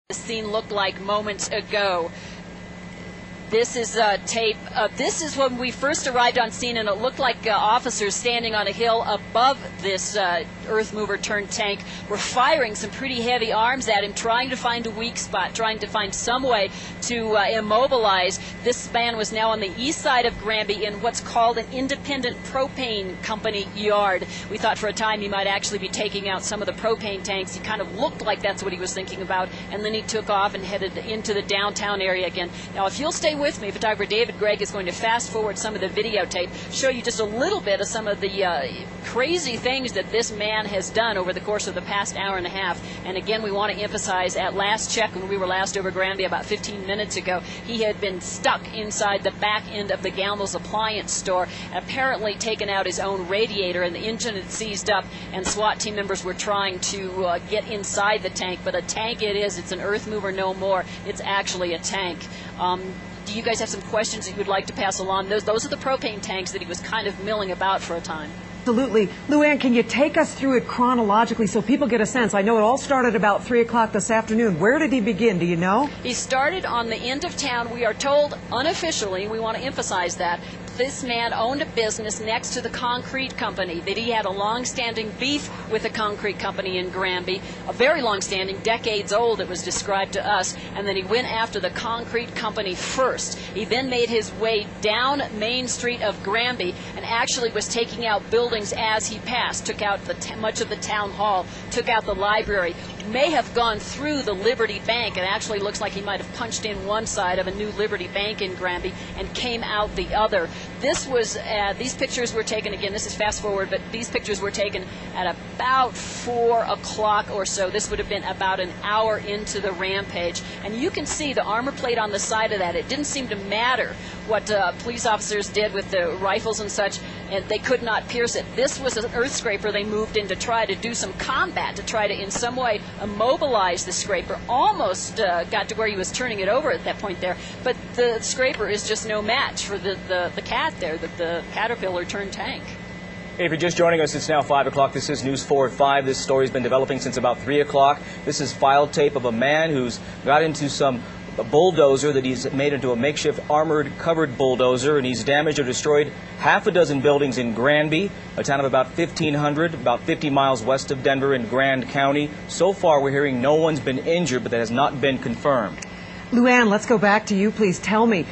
The scene looked like moments ago. This is tape. This is when we first arrived on scene, and it looked like officers standing on a hill above this earth mover turned tank were firing some pretty heavy arms at him, trying to find a weak spot, trying to find some way to immobilize. This man was now on the east side of Granby in what's called an independent propane company yard. We thought for a time he might actually be taking out some of the propane tanks. He kind of looked like that's what he was thinking about, and then he took off and headed into the downtown area again. Now, if you'll stay with me, photographer David Gregg is going to fast forward some of the videotape, show you just a little bit of some of the crazy things that this man has done over the course of the past hour and a half. And again, we want to emphasize, at last check, when we were last over Granby about 15 minutes ago, he had been stuck inside the back end of the Gamble's appliance store, apparently taken out his own radiator, and the engine had seized up, and SWAT team members were trying to get inside the tank. But a tank it is. It's an earth mover no more. It's actually a tank. Do you guys have some questions that you would like to pass along? Those are the propane tanks that he was kind of milling about for a time. Absolutely. Luann, can you take us through it chronologically so people get a sense? I know it all started about 3 o'clock this afternoon. Where did he begin? Do you know? He started on the end of town. We are told unofficially, and we want to emphasize that, this man owned a business next to the concrete company, that he had a long-standing beef with the concrete company in Granby, a very long-standing, decades old, it was described to us, and then he went after the concrete company first. He then made his way down Main Street of Granby and actually was taking out buildings as he passed, took out much of the town hall, took out the library, may have gone through the Liberty Bank. It actually looks like he might have punched in one side of a new Liberty Bank in Granby and came out the other. This was, these pictures were taken, again, this is fast forward, but these pictures were taken at about 4 o'clock or so. This would have been about an hour into the rampage. And you can see the armor plate on the side of that. It didn't seem to matter what police officers did with the rifles and such, and they could not pierce it. This was an earth scraper they moved in to try to do some combat, to try to in some way immobilize the scraper. Almost got to where he was turning it over at that point there, but the scraper is just no match for the cat there, the caterpillar turned tank. Hey, if you're just joining us, it's now 5 o'clock. This is News 4 at 5. This story's been developing since about 3 o'clock. This is file tape of a man who's got into some bulldozer that he's made into a makeshift armored covered bulldozer, and he's damaged or destroyed half a dozen buildings in Granby, a town of about 1,500, about 50 miles west of Denver in Grand County. So far, we're hearing no one's been injured, but that has not been confirmed. Luann, let's go back to you, please. Tell me,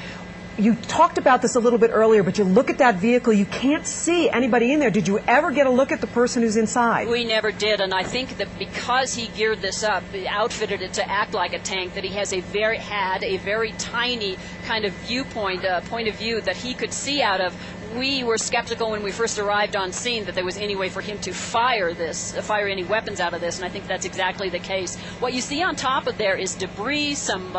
you talked about this a little bit earlier, but you look at that vehicle, you can't see anybody in there. Did you ever get a look at the person who's inside? We never did, and I think that because he geared this up, outfitted it to act like a tank, that he has had a very tiny kind of point of view that he could see out of. We were skeptical when we first arrived on scene that there was any way for him to fire any weapons out of this, and I think that's exactly the case. What you see on top of there is debris, some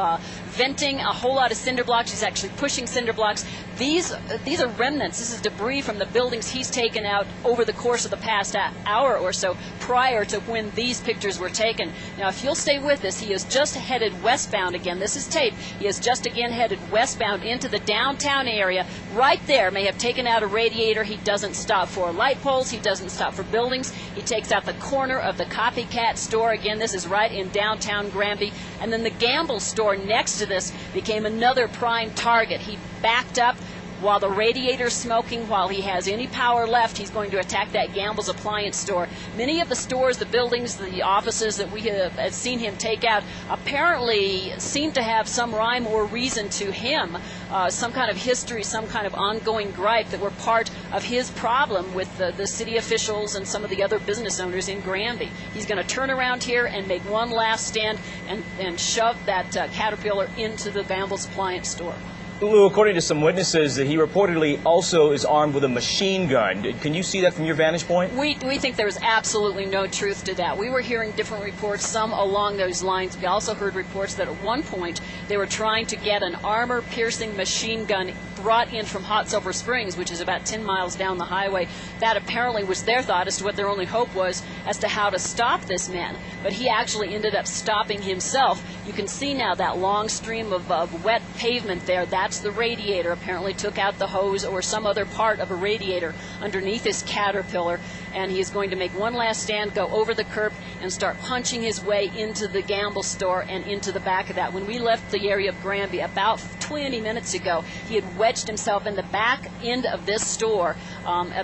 venting, a whole lot of cinder blocks. He's actually pushing cinder blocks. These are remnants. This is debris from the buildings he's taken out over the course of the past hour or so prior to when these pictures were taken. Now, if you'll stay with us, he has just headed westbound again. This is tape. He has just again headed westbound into the downtown area. Right there, may have taken out a radiator. He doesn't stop for light poles. He doesn't stop for buildings. He takes out the corner of the copycat store. Again, this is right in downtown Granby. And then the Gamble store next to this became another prime target. He backed up while the radiator's smoking, while he has any power left. He's going to attack that Gamble's appliance store. Many of the stores, the buildings, the offices that we have seen him take out apparently seem to have some rhyme or reason to him, some kind of history, some kind of ongoing gripe that were part of his problem with the city officials and some of the other business owners in Granby. He's going to turn around here and make one last stand and shove that caterpillar into the Gamble's appliance store. Lou, according to some witnesses, he reportedly also is armed with a machine gun. Can you see that from your vantage point? We think there's absolutely no truth to that. We were hearing different reports, some along those lines. We also heard reports that at one point they were trying to get an armor-piercing machine gun brought in from Hot Silver Springs, which is about 10 miles down the highway. That apparently was their thought as to what their only hope was as to how to stop this man. But he actually ended up stopping himself. You can see now that long stream of wet pavement there. That's the radiator. Apparently took out the hose or some other part of a radiator underneath this caterpillar. and he is going to make one last stand, go over the curb, and start punching his way into the gamble store and into the back of that. When we left the area of Granby about 20 minutes ago, he had wedged himself in the back end of this store,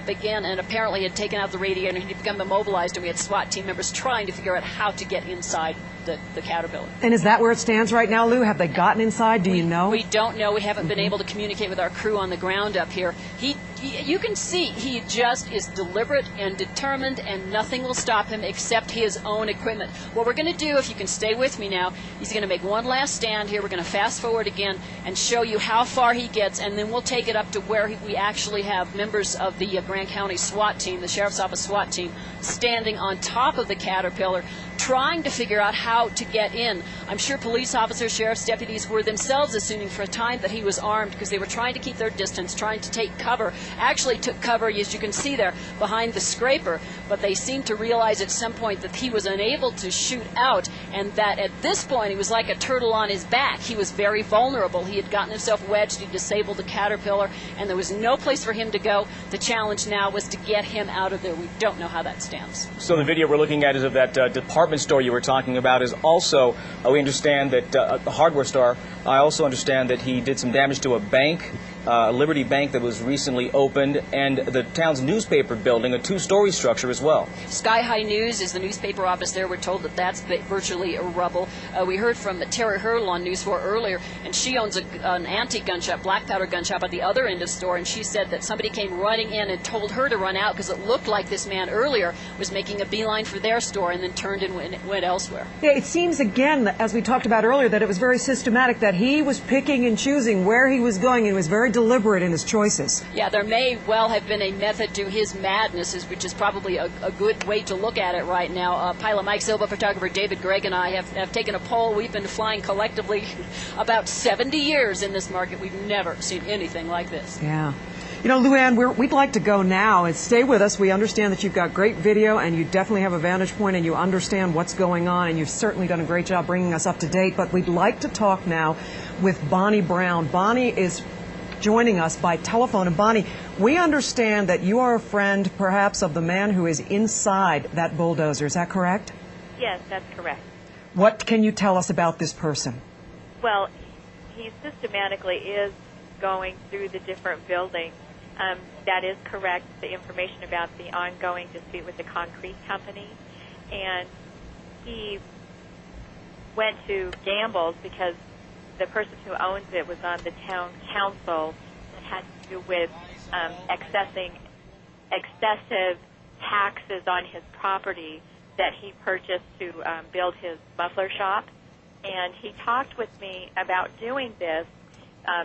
began, and apparently had taken out the radiator, and he'd become immobilized, and we had SWAT team members trying to figure out how to get inside the Caterpillar. And is that where it stands right now, Lou? Have they gotten inside? Do you know? We don't know. We haven't been able to communicate with our crew on the ground up here. You can see he just is deliberate and determined, and nothing will stop him except his own equipment. What we're going to do, if you can stay with me now, he's going to make one last stand here. We're going to fast forward again and show you how far he gets, and then we'll take it up to where we actually have members of the Grant County SWAT team, the Sheriff's Office SWAT team, standing on top of the Caterpillar, trying to figure out how to get in. I'm sure police officers, sheriff's deputies were themselves assuming for a time that he was armed, because they were trying to keep their distance, trying to take cover. Actually took cover, as you can see there, behind the scraper, but they seemed to realize at some point that he was unable to shoot out, and that at this point he was like a turtle on his back. He was very vulnerable. He had gotten himself wedged, he disabled the Caterpillar, and there was no place for him to go. The challenge now was to get him out of there. We don't know how that stands. So the video we're looking at is of that department store you were talking about. Is also, we understand that the hardware store, I also understand that he did some damage to a bank, Liberty Bank, that was recently opened, and the town's newspaper building, a two-story structure as well. Sky High News is the newspaper office there. We're told that that's virtually a rubble. We heard from Terry Hurdle on News 4 earlier, and she owns an antique gun shop, black powder gun shop at the other end of the store, and she said that somebody came running in and told her to run out because it looked like this man earlier was making a beeline for their store and then turned and went elsewhere. Yeah, it seems, again, as we talked about earlier, that it was very systematic, that he was picking and choosing where he was going. He was very deliberate in his choices. Yeah, there may well have been a method to his madness, which is probably a good way to look at it right now. Pilot Mike Silva, photographer David Gregg, and I have taken a poll. We've been flying collectively about 70 years in this market. We've never seen anything like this. Yeah. You know, Luann, we'd like to go now, and stay with us. We understand that you've got great video, and you definitely have a vantage point, and you understand what's going on, and you've certainly done a great job bringing us up to date. But we'd like to talk now with Bonnie Brown. Bonnie is joining us by telephone. And Bonnie, we understand that you are a friend, perhaps, of the man who is inside that bulldozer. Is that correct? Yes, that's correct. What can you tell us about this person? Well, he systematically is going through the different buildings. That is correct, the information about the ongoing dispute with the concrete company. And he went to Gamble's because the person who owns it was on the town council, and had to do with excessive taxes on his property that he purchased to build his muffler shop. And he talked with me about doing this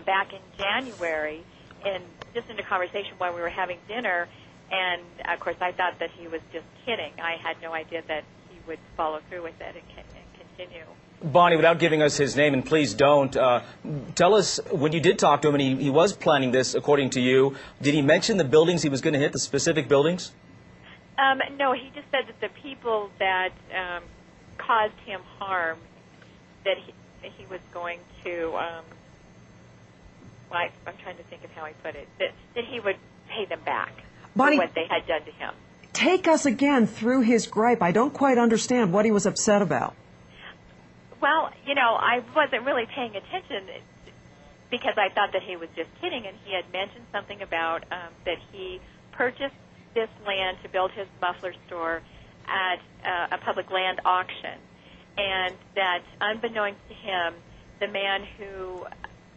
back in January, and just in a conversation while we were having dinner, and of course I thought that he was just kidding. I had no idea that he would follow through with it and continue. Bonnie, without giving us his name, and please don't, tell us, when you did talk to him, and he was planning this, according to you, did he mention the buildings he was going to hit, the specific buildings? No, he just said that the people that caused him harm, that he was going to, I'm trying to think of how he put it, that he would pay them back Bonnie, for what they had done to him. Take us again through his gripe. I don't quite understand what he was upset about. Well, you know, I wasn't really paying attention because I thought that he was just kidding, and he had mentioned something about that he purchased this land to build his muffler store at a public land auction, and that unbeknownst to him, the man who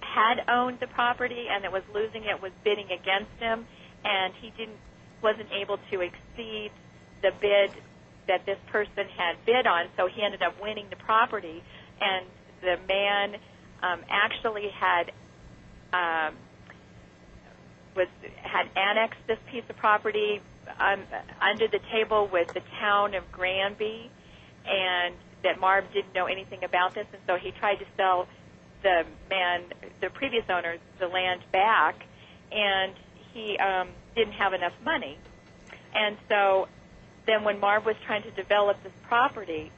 had owned the property and that was losing it was bidding against him, and he wasn't able to exceed the bid that this person had bid on, so he ended up winning the property. And the man actually had annexed this piece of property under the table with the town of Granby, and that Marv didn't know anything about this, and so he tried to sell the previous owner, the land back, and he didn't have enough money. And so then when Marv was trying to develop this property...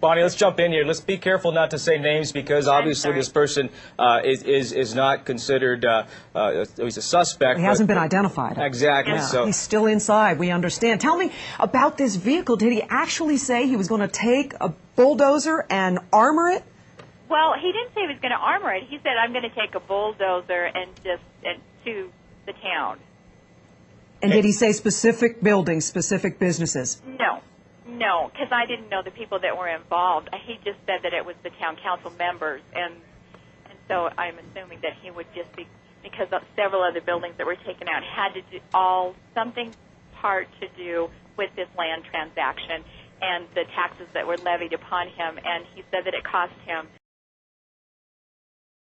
Bonnie, let's jump in here. Let's be careful not to say names because obviously this person is not considered, he's a suspect. He hasn't been identified. Exactly. Yeah. So he's still inside, we understand. Tell me about this vehicle. Did he actually say he was going to take a bulldozer and armor it? Well, he didn't say he was going to armor it. He said, I'm going to take a bulldozer and to the town. And did he say specific buildings, specific businesses? No, because I didn't know the people that were involved. He just said that it was the town council members, and so I'm assuming that he would just be, because several other buildings that were taken out had to do something part to do with this land transaction and the taxes that were levied upon him, and he said that it cost him